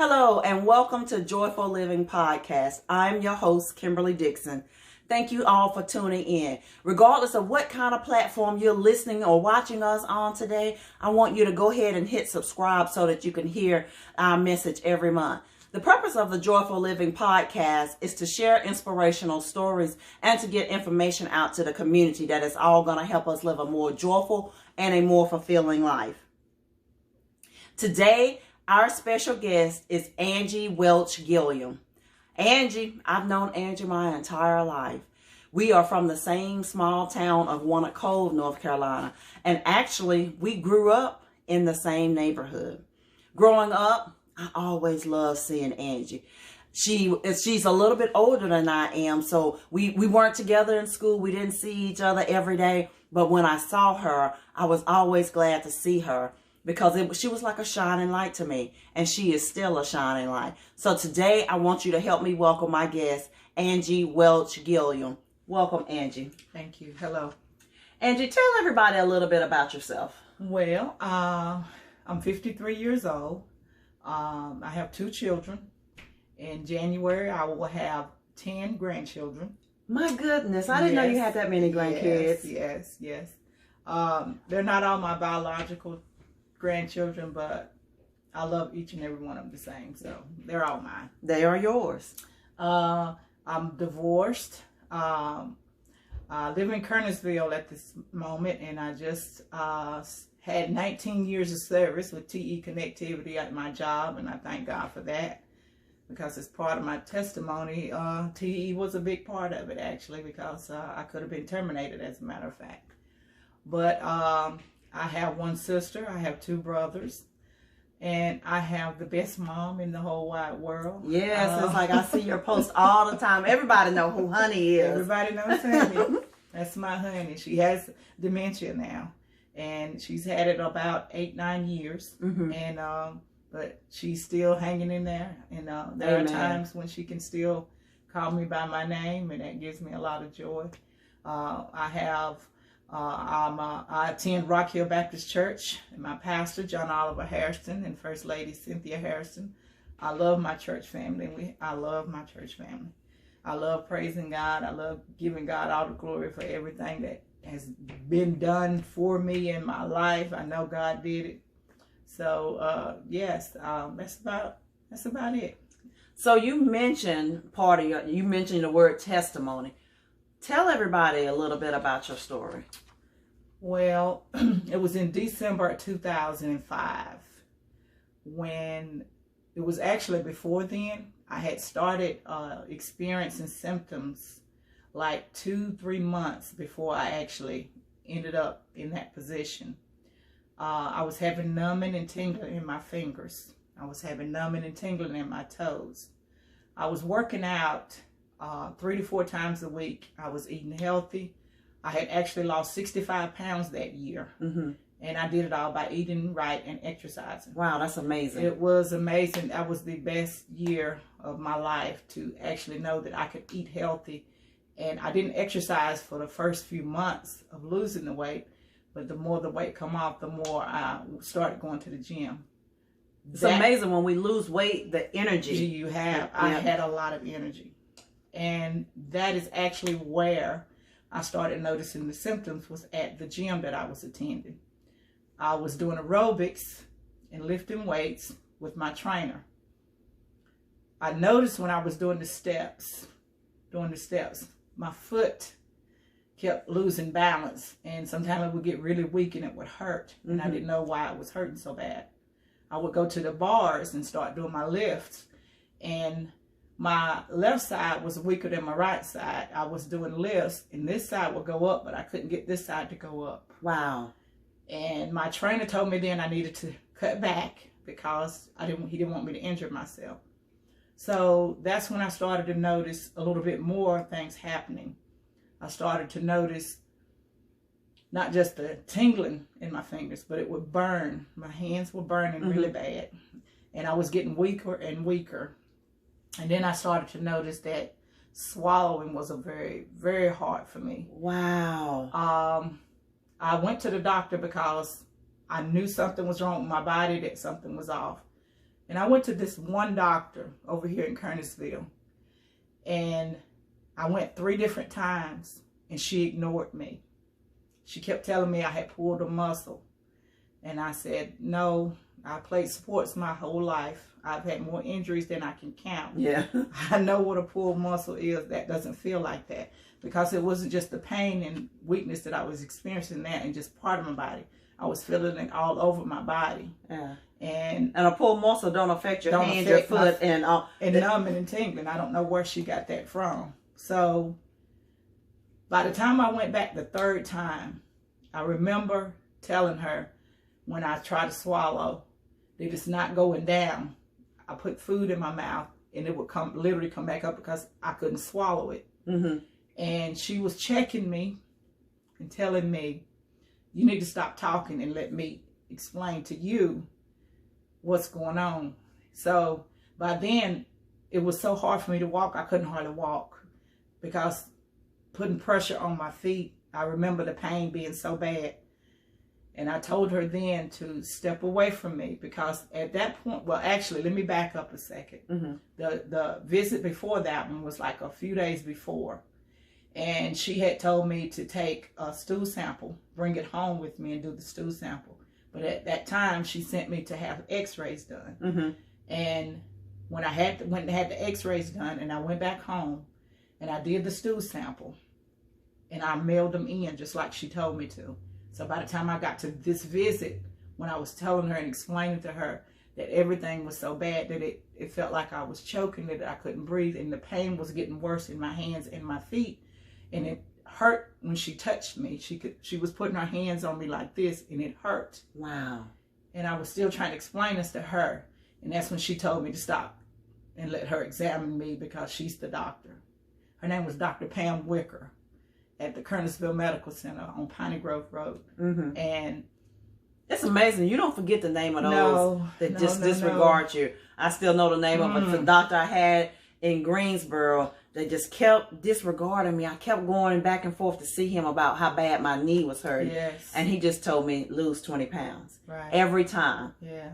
Hello and welcome to Joyful Living Podcast. I'm your host, Kimberly Dixon. Thank you all for tuning in. Regardless of what kind of platform you're listening or watching us on today, I want you to go ahead and hit subscribe so that you can hear our message every month. The purpose of the Joyful Living Podcast is to share inspirational stories and to get information out to the community that is all going to help us live a more joyful and a more fulfilling life. Today, our special guest is Angie Welch Gilliam. Angie, I've known Angie my entire life. We are from the same small town of Walnut Cove, North Carolina. And actually, we grew up in the same neighborhood. Growing up, I always loved seeing Angie. She's a little bit older than I am, so we weren't together in school. We didn't see each other every day. But when I saw her, I was always glad to see her, because she was like a shining light to me, and she is still a shining light. So today, I want you to help me welcome my guest, Angie Welch Gilliam. Welcome, Angie. Thank you. Hello. Angie, tell everybody a little bit about yourself. Well, I'm 53 years old. I have 2 children. In January, I will have 10 grandchildren. My goodness, I didn't know you had that many grandkids. Yes. They're not all my biological grandchildren, but I love each and every one of them the same, so they're all mine. They are yours. I'm divorced. I live in Kernersville at this moment, and I just had 19 years of service with TE Connectivity at my job, and I thank God for that, because it's part of my testimony. TE was a big part of it, actually, because I could have been terminated, as a matter of fact. But I have 1 sister, I have 2 brothers, and I have the best mom in the whole wide world. Yes, it's like I see your posts all the time. Everybody know who Honey is. Everybody knows Honey. That's my honey. She has dementia now, and she's had it about 8-9 years. And but she's still hanging in there. And there are times when she can still call me by my name, and that gives me a lot of joy. I attend Rock Hill Baptist Church, and my pastor, John Oliver Harrison, and First Lady Cynthia Harrison. I love my church family. I love my church family. I love praising God. I love giving God all the glory for everything that has been done for me in my life. I know God did it. So, yes, that's about it. So you mentioned you mentioned the word testimony. Tell everybody a little bit about your story. Well, it was in December of 2005 when it was actually before then. I had started experiencing symptoms like 2-3 months before I actually ended up in that position. I was having numbing and tingling in my fingers. I was having numbing and tingling in my toes. I was working out 3 to 4 times a week. I was eating healthy. I had actually lost 65 pounds that year. And I did it all by eating right and exercising. Wow, that's amazing. It was amazing. That was the best year of my life, to actually know that I could eat healthy. And I didn't exercise for the first few months of losing the weight, but the more the weight come off, the more I started going to the gym. It's amazing when we lose weight, the energy you have. I had a lot of energy. And that is actually where I started noticing the symptoms, was at the gym that I was attending. I was doing aerobics and lifting weights with my trainer. I noticed when I was doing the steps, my foot kept losing balance, and sometimes it would get really weak and it would hurt, and I didn't know why it was hurting so bad. I would go to the bars and start doing my lifts, and my left side was weaker than my right side. I was doing lifts, and this side would go up, but I couldn't get this side to go up. Wow. And my trainer told me then I needed to cut back, because he didn't want me to injure myself. So that's when I started to notice a little bit more things happening. I started to notice not just the tingling in my fingers, but it would burn. My hands were burning really bad. And I was getting weaker and weaker. And then I started to notice that swallowing was very, very hard for me. Wow. I went to the doctor because I knew something was wrong with my body, that something was off. And I went to this one doctor over here in Kernersville. And I went 3 different times and she ignored me. She kept telling me I had pulled a muscle. And I said, no, I played sports my whole life. I've had more injuries than I can count. Yeah. I know what a pulled muscle is. That doesn't feel like that. Because it wasn't just the pain and weakness that I was experiencing that and just part of my body. I was feeling it all over my body. Yeah. And a pulled muscle don't affect your hand, your foot, and numbing and tingling. I don't know where she got that from. So by the time I went back the 3rd time, I remember telling her when I try to swallow that it's not going down. I put food in my mouth and it would literally come back up because I couldn't swallow it. Mm-hmm. And she was checking me and telling me, you need to stop talking and let me explain to you what's going on. So by then, it was so hard for me to walk, I couldn't hardly walk because putting pressure on my feet, I remember the pain being so bad. And I told her then to step away from me because at that point, well, actually, let me back up a second. Mm-hmm. The visit before that one was like a few days before. And she had told me to take a stool sample, bring it home with me and do the stool sample. But at that time, she sent me to have x-rays done. Mm-hmm. And when I went and had the x-rays done and I went back home and I did the stool sample and I mailed them in just like she told me to. So by the time I got to this visit, when I was telling her and explaining to her that everything was so bad that it felt like I was choking, that I couldn't breathe, and the pain was getting worse in my hands and my feet. And it hurt when she touched me. She was putting her hands on me like this, and it hurt. Wow. And I was still trying to explain this to her. And that's when she told me to stop and let her examine me because she's the doctor. Her name was Dr. Pam Wicker at the Kernersville Medical Center on Piney Grove Road. Mm-hmm. And it's amazing. You don't forget the name of those that disregard you. I still know the name of the doctor I had in Greensboro. They just kept disregarding me. I kept going back and forth to see him about how bad my knee was hurting. Yes. And he just told me, lose 20 pounds. Right. Every time. Yeah.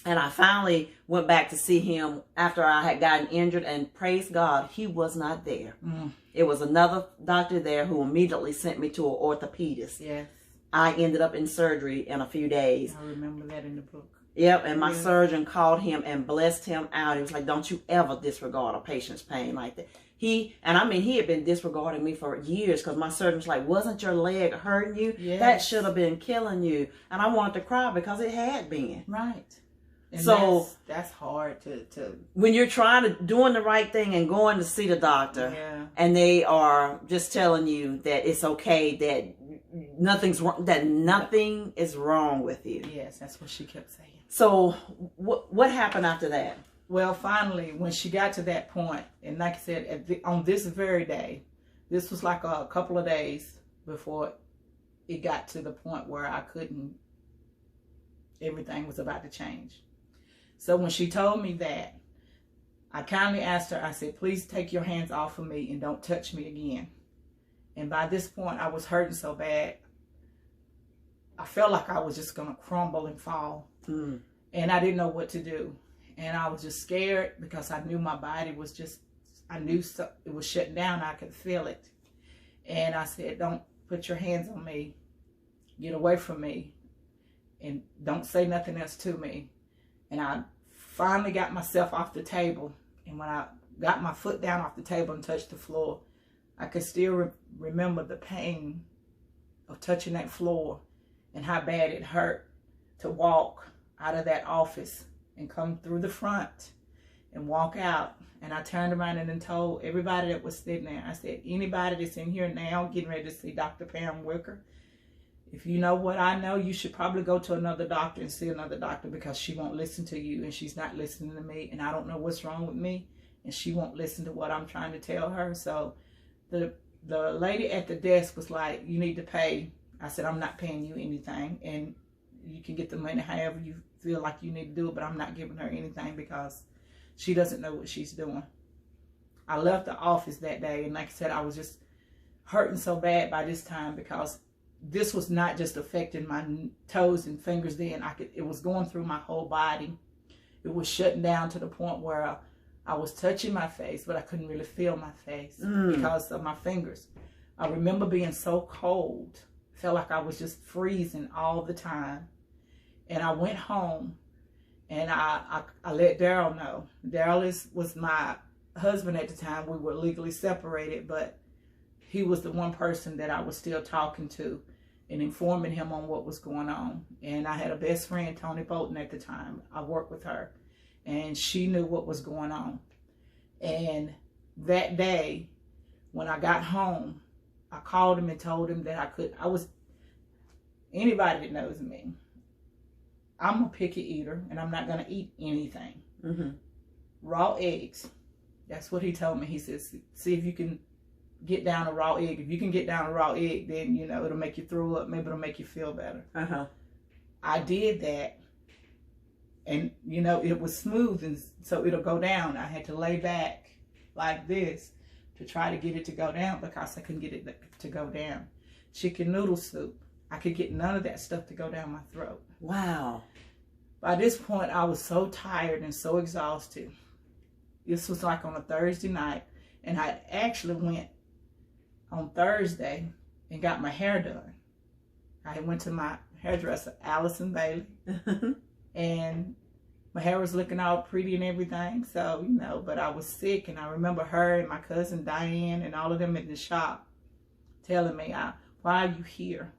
And I finally went back to see him after I had gotten injured, and praise God, he was not there. Mm. It was another doctor there who immediately sent me to an orthopedist. Yes. I ended up in surgery in a few days. I remember that in the book. Yep, and my surgeon called him and blessed him out. He was like, don't you ever disregard a patient's pain like that. He had been disregarding me for years because my surgeon was like, wasn't your leg hurting you? Yes. That should have been killing you. And I wanted to cry because it had been. Right. And so that's hard to when you're doing the right thing and going to see the doctor, and they are just telling you that it's okay, that nothing's wrong, that nothing is wrong with you. Yes, that's what she kept saying. So what happened after that? Well, finally, when she got to that point, and like I said, on this very day, this was like a couple of days before it got to the point where everything was about to change. So when she told me that, I kindly asked her, I said, please take your hands off of me and don't touch me again. And by this point, I was hurting so bad, I felt like I was just going to crumble and fall. Mm. And I didn't know what to do. And I was just scared because I knew my body was it was shutting down. I could feel it. And I said, don't put your hands on me. Get away from me. And don't say nothing else to me. And I finally got myself off the table. And when I got my foot down off the table and touched the floor, I could still remember the pain of touching that floor and how bad it hurt to walk out of that office and come through the front and walk out. And I turned around and then told everybody that was sitting there, I said, anybody that's in here now getting ready to see Dr. Pam Wicker, if you know what I know, you should probably go to another doctor and see another doctor because she won't listen to you and she's not listening to me and I don't know what's wrong with me and she won't listen to what I'm trying to tell her. So the lady at the desk was like, you need to pay. I said, I'm not paying you anything and you can get the money however you feel like you need to do it, but I'm not giving her anything because she doesn't know what she's doing. I left the office that day, and like I said, I was just hurting so bad by this time because this was not just affecting my toes and fingers then. It was going through my whole body. it was shutting down to the point where I was touching my face, but I couldn't really feel my face because of my fingers. I remember being so cold, felt like I was just freezing all the time. And I went home, and I let Daryl know. Daryl was my husband at the time. We were legally separated, but he was the one person that I was still talking to and informing him on what was going on. And I had a best friend, Tony Bolton, at the time. I worked with her, and she knew what was going on. And that day, when I got home, I called him and told him that anybody that knows me, I'm a picky eater, and I'm not going to eat anything. Raw eggs. That's what he told me. He says, see if you can get down a raw egg. If you can get down a raw egg, then, you know, it'll make you throw up. Maybe it'll make you feel better. I did that, and, you know, it was smooth, and so it'll go down. I had to lay back like this to try to get it to go down because I couldn't get it to go down. Chicken noodle soup. I could get none of that stuff to go down my throat. Wow. By this point, I was so tired and so exhausted. This was like on a Thursday night, and I actually went on Thursday and got my hair done. I went to my hairdresser, Allison Bailey, and my hair was looking all pretty and everything. So, you know, but I was sick, and I remember her and my cousin Diane and all of them in the shop telling me, why are you here?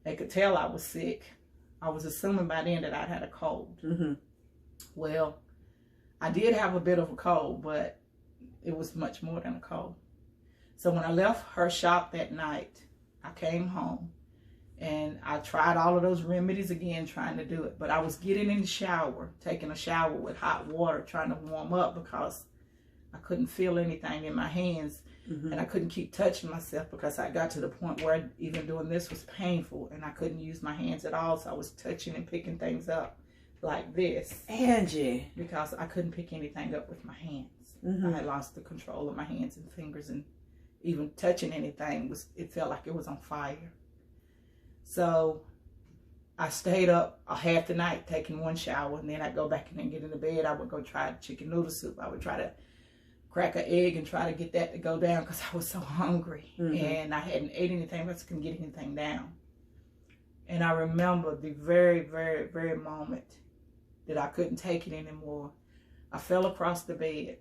They could tell I was sick. I was assuming by then that I'd had a cold. Well, I did have a bit of a cold, but it was much more than a cold. So when I left her shop that night, I came home, and I tried all of those remedies again, trying to do it. But I was getting in the shower, taking a shower with hot water, trying to warm up because I couldn't feel anything in my hands. And I couldn't keep touching myself because I got to the point where even doing this was painful, and I couldn't use my hands at all. So I was touching and picking things up like this. Angie. Because I couldn't pick anything up with my hands. I had lost the control of my hands and fingers, and even touching anything, it felt like it was on fire. So I stayed up half the night taking one shower, and then I'd go back and get into bed. I would go try chicken noodle soup. I would try to crack an egg and try to get that to go down because I was so hungry. And I hadn't ate anything, but I couldn't get anything down. And I remember the very, very, very moment that I couldn't take it anymore. I fell across the bed,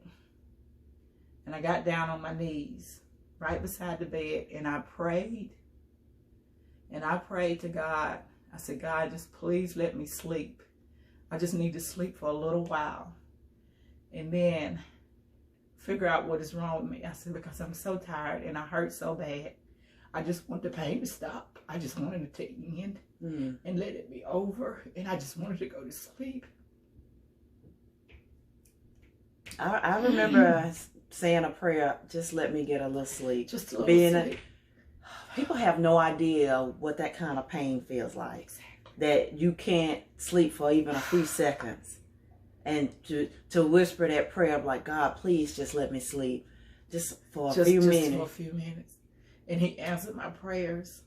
and I got down on my knees right beside the bed, and I prayed. And I prayed to God. I said, God, just please let me sleep. I just need to sleep for a little while, and then figure out what is wrong with me. I said, because I'm so tired and I hurt so bad. I just want the pain to stop. I just wanted it to end and let it be over. And I just wanted to go to sleep. I remember saying a prayer, just let me get a little sleep. Just a little sleep. People have no idea what that kind of pain feels like. Exactly. That you can't sleep for even a few seconds. And to whisper that prayer of like, God, please just let me sleep. Just for a few minutes. Just for a few minutes. And he answered my prayers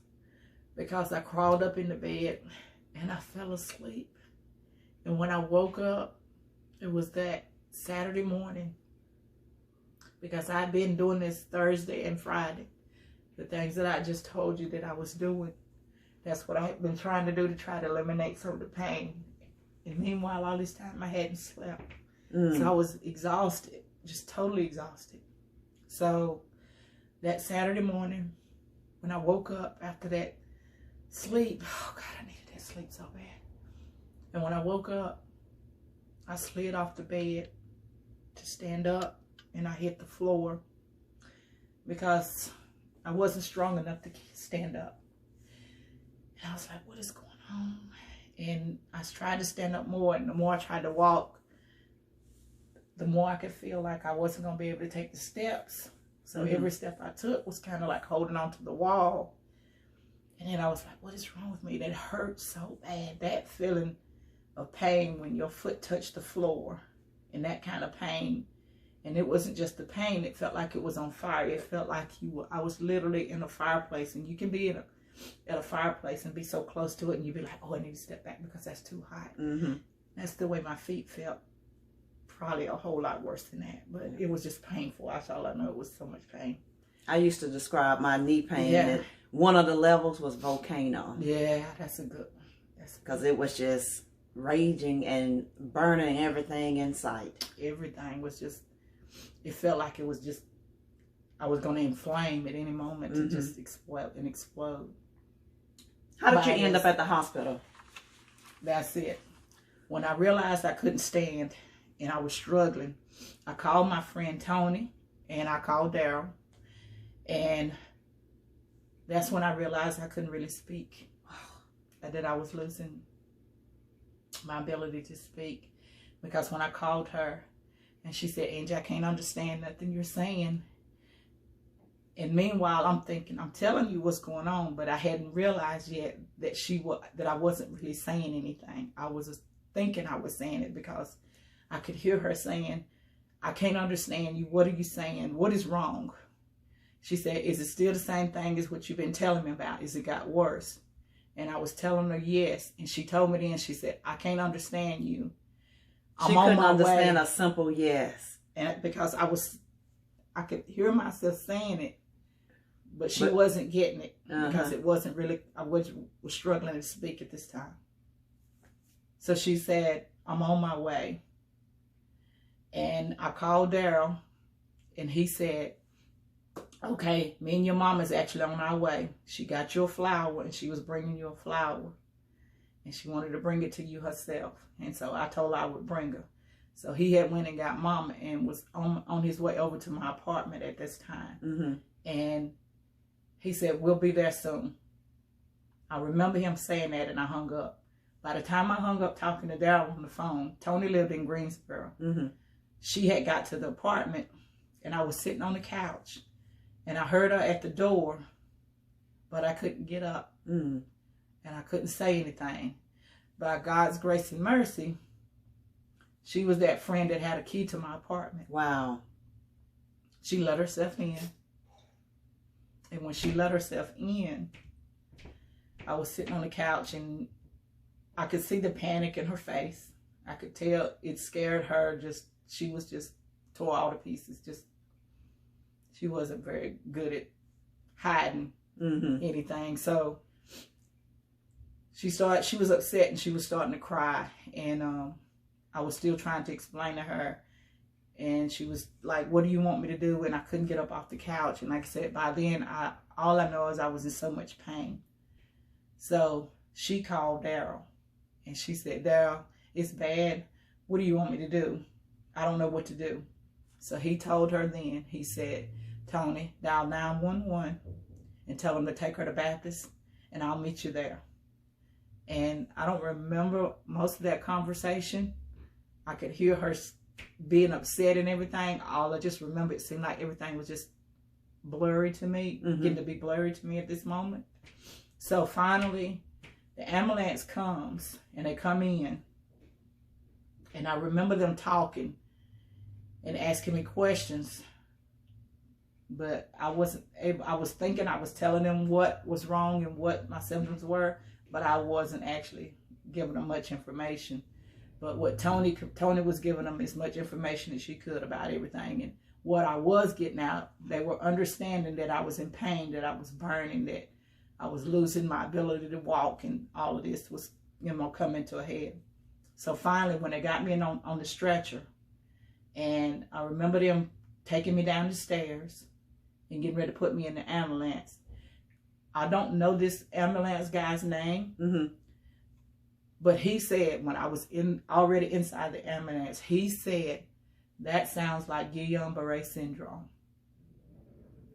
because I crawled up in the bed and I fell asleep. And when I woke up, it was that Saturday morning, because I'd been doing this Thursday and Friday. The things that I just told you that I was doing. That's what I had been trying to do to try to eliminate some of the pain. And meanwhile, all this time I hadn't slept. So I was exhausted, just totally exhausted. So that Saturday morning, when I woke up after that sleep, oh God, I needed that sleep so bad. And when I woke up, I slid off the bed to stand up, and I hit the floor because I wasn't strong enough to stand up. And I was like, what is going on? And I tried to stand up more, and the more I tried to walk, the more I could feel like I wasn't going to be able to take the steps. So every step I took was kind of like holding onto the wall. And then I was like, what is wrong with me? That hurt so bad. That feeling of pain when your foot touched the floor, and that kind of pain. And it wasn't just the pain. It felt like it was on fire. It felt like I was literally in a fireplace. And you can be at a fireplace and be so close to it, and you'd be like, oh, I need to step back because that's too hot. That's the way my feet felt. probably a whole lot worse than that, but it was just painful. That's all I know. It was so much pain. I used to describe my knee pain that one of the levels was volcano. Yeah, that's a good one. Because it was just raging and burning everything in sight. Everything was just, it felt like it was just, I was going to inflame at any moment to just explode. How did you end up at the hospital? That's it. When I realized I couldn't stand and I was struggling, I called my friend Tony and I called Daryl. And that's when I realized I couldn't really speak. That I was losing my ability to speak. Because when I called her and she said, Angie, I can't understand nothing you're saying. And meanwhile, I'm thinking, I'm telling you what's going on, but I hadn't realized yet that that I wasn't really saying anything. I was just thinking I was saying it because I could hear her saying, I can't understand you. What are you saying? What is wrong? She said, is it still the same thing as what you've been telling me about? Is it got worse? And I was telling her yes. And she told me then, she said, I can't understand you. She couldn't understand a simple yes. And because I could hear myself saying it, but she wasn't getting it because it wasn't really, I was struggling to speak at this time. So she said, I'm on my way. And I called Daryl and he said, okay, me and your mom is actually on our way. She got you a flower and she was bringing you a flower. And she wanted to bring it to you herself. And so I told her I would bring her. So he had went and got mama and was on his way over to my apartment at this time. And he said, we'll be there soon. I remember him saying that and I hung up. By the time I hung up talking to Daryl on the phone, Tony lived in Greensboro. She had got to the apartment and I was sitting on the couch. And I heard her at the door, but I couldn't get up. And I couldn't say anything. By God's grace and mercy, she was that friend that had a key to my apartment. Wow. She let herself in. And when she let herself in, I was sitting on the couch and I could see the panic in her face. I could tell it scared her. She was just tore all to pieces. She wasn't very good at hiding anything. So she was upset and she was starting to cry. And I was still trying to explain to her. And she was like, what do you want me to do? And I couldn't get up off the couch. And like I said, by then, all I know is I was in so much pain. So she called Daryl. And she said, Daryl, it's bad. What do you want me to do? I don't know what to do. So he told her then, he said, Tony, dial 911 and tell them to take her to Baptist and I'll meet you there. And I don't remember most of that conversation. I could hear her being upset and everything. All I just remember, it seemed like everything was just blurry to me, getting to be blurry to me at this moment. So finally, the ambulance comes and they come in. And I remember them talking and asking me questions. But I wasn't able, I was thinking I was telling them what was wrong and what my symptoms were, but I wasn't actually giving them much information. But what Tony was giving them as much information as she could about everything. And what I was getting out, they were understanding that I was in pain, that I was burning, that I was losing my ability to walk, and all of this was, coming to a head. So finally, when they got me in on the stretcher, and I remember them taking me down the stairs and getting ready to put me in the ambulance. I don't know this ambulance guy's name, but he said, when I was already inside the ambulance, he said, that sounds like Guillain-Barré syndrome.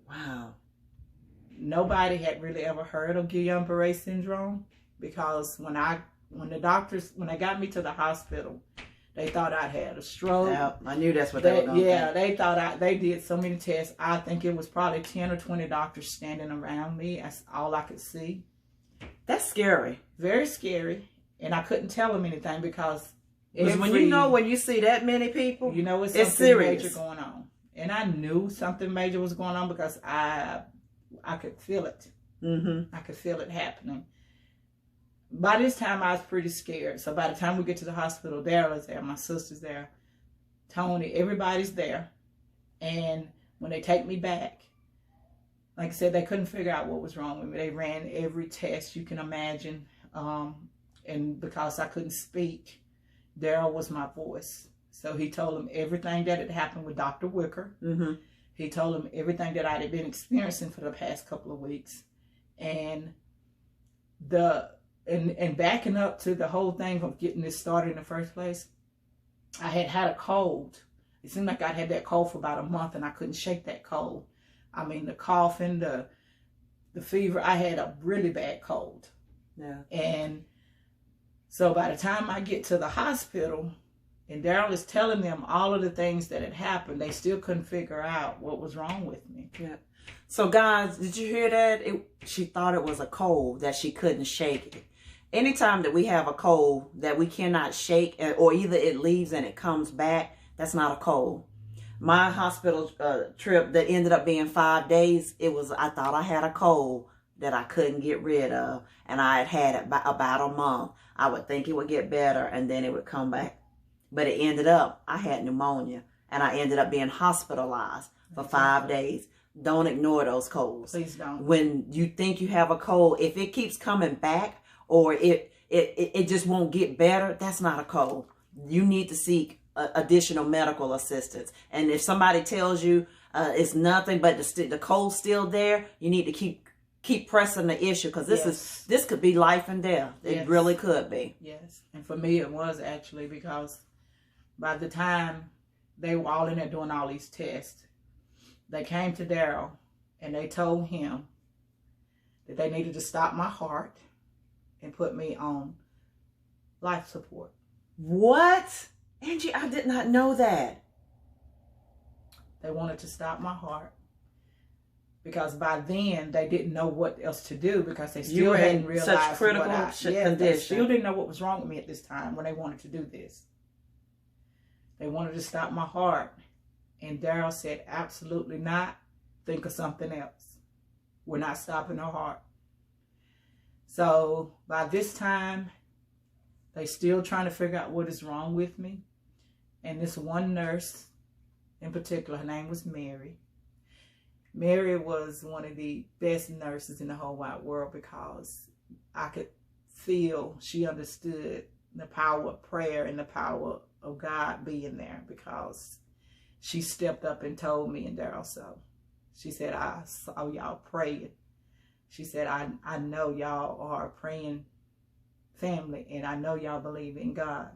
Wow. Nobody had really ever heard of Guillain-Barré syndrome, because when they got me to the hospital, they thought I'd had a stroke. Yeah, I knew that's what they were going to think. They thought they did so many tests. I think it was probably 10 or 20 doctors standing around me. That's all I could see. That's scary. Very scary. And I couldn't tell them anything because when you see that many people, it's something serious. major going on. And I knew something major was going on because I could feel it. I could feel it happening. By this time, I was pretty scared. So by the time we get to the hospital, Daryl is there, my sister's there. Tony, everybody's there. And when they take me back, like I said, they couldn't figure out what was wrong with me. They ran every test you can imagine. And because I couldn't speak, Daryl was my voice. So he told them everything that had happened with Dr. Wicker. Mm-hmm. He told them everything that I had been experiencing for the past couple of weeks. And backing up to the whole thing of getting this started in the first place, I had a cold. It seemed like I'd had that cold for about a month, and I couldn't shake that cold. I mean, the coughing, the fever. I had a really bad cold. Yeah. And so by the time I get to the hospital, and Daryl is telling them all of the things that had happened, they still couldn't figure out what was wrong with me. Yeah. So guys, did you hear that? She thought it was a cold, that she couldn't shake it. Anytime that we have a cold that we cannot shake, or either it leaves and it comes back, that's not a cold. My hospital trip that ended up being 5 days, I thought I had a cold that I couldn't get rid of. And I had it about a month. I would think it would get better and then it would come back. But it ended up, I had pneumonia. And I ended up being hospitalized for 5 days. Don't ignore those colds. Please don't. When you think you have a cold, if it keeps coming back or it just won't get better, that's not a cold. You need to seek additional medical assistance. And if somebody tells you it's nothing but the cold's still there, you need to keep pressing the issue, because this could be life and death. It really could be. Yes. And for me it was, actually, because by the time they were all in there doing all these tests, they came to Daryl and they told him that they needed to stop my heart and put me on life support. What? Angie, I did not know that. They wanted to stop my heart because by then they didn't know what else to do, because they still hadn't realized such critical condition. They still didn't know what was wrong with me at this time when they wanted to do this. They wanted to stop my heart. And Daryl said, absolutely not. Think of something else. We're not stopping her heart. So by this time, they still trying to figure out what is wrong with me. And this one nurse in particular, her name was Mary. Mary was one of the best nurses in the whole wide world, because I could feel she understood the power of prayer and the power of God being there, because she stepped up and told me and Daryl so. She said, I saw y'all praying. She said, I know y'all are a praying family, and I know y'all believe in God.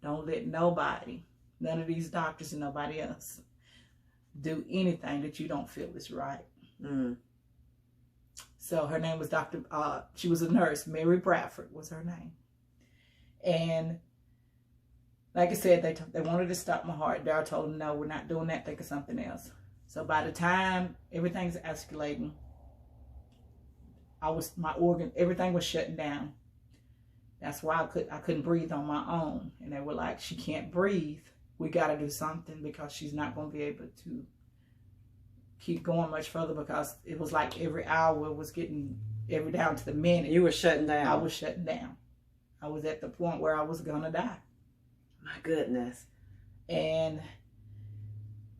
Don't let nobody, none of these doctors and nobody else, do anything that you don't feel is right. Mm. So her name was she was a nurse. Mary Bradford was her name. And like I said, they wanted to stop my heart. Daryl told them, no, we're not doing that. Think of something else. So by the time everything's escalating, everything was shutting down. That's why I couldn't breathe on my own. And they were like, she can't breathe. We got to do something, because she's not going to be able to keep going much further, because it was like every hour was getting every down to the minute. You were shutting down. I was shutting down. I was at the point where I was going to die. My goodness. And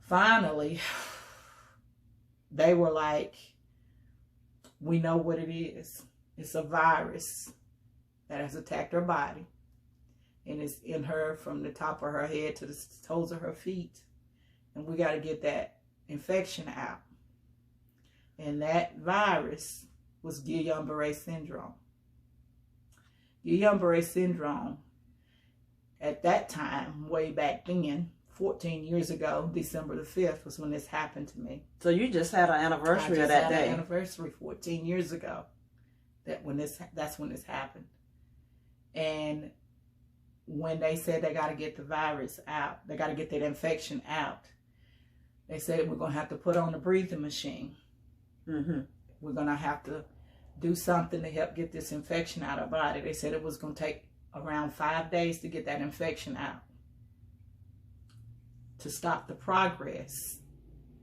finally, they were like, we know what it is. It's a virus that has attacked her body. And it's in her from the top of her head to the toes of her feet. And we got to get that infection out. And that virus was Guillain-Barré syndrome. Guillain-Barré syndrome, at that time, way back then, 14 years ago, December the 5th was when this happened to me. So you just had an anniversary of that day. An anniversary 14 years ago. That's when this happened. And when they said they got to get the virus out, they got to get that infection out, they said we're going to have to put on a breathing machine. Mm-hmm. We're going to have to do something to help get this infection out of our body. They said it was going to take around 5 days to get that infection out, to stop the progress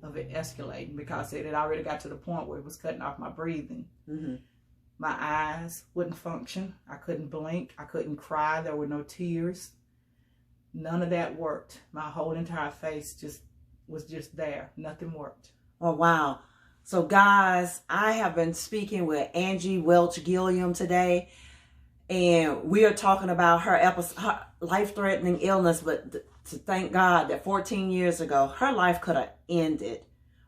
of it escalating, because it had already got to the point where it was cutting off my breathing. Mm-hmm. My eyes wouldn't function. I couldn't blink. I couldn't cry. There were no tears. None of that worked. My whole entire face was just there. Nothing worked. Oh, wow. So guys, I have been speaking with Angie Welch Gilliam today, and we are talking about her life-threatening illness, but to thank God that 14 years ago, her life could have ended,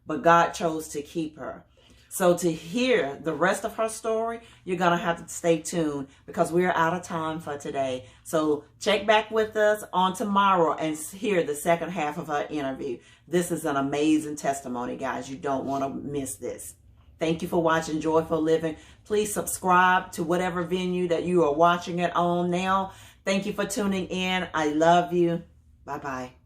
but God chose to keep her. So to hear the rest of her story, you're going to have to stay tuned because we're out of time for today. So check back with us on tomorrow and hear the second half of her interview. This is an amazing testimony, guys. You don't want to miss this. Thank you for watching Joyful Living. Please subscribe to whatever venue that you are watching it on now. Thank you for tuning in. I love you. Bye-bye.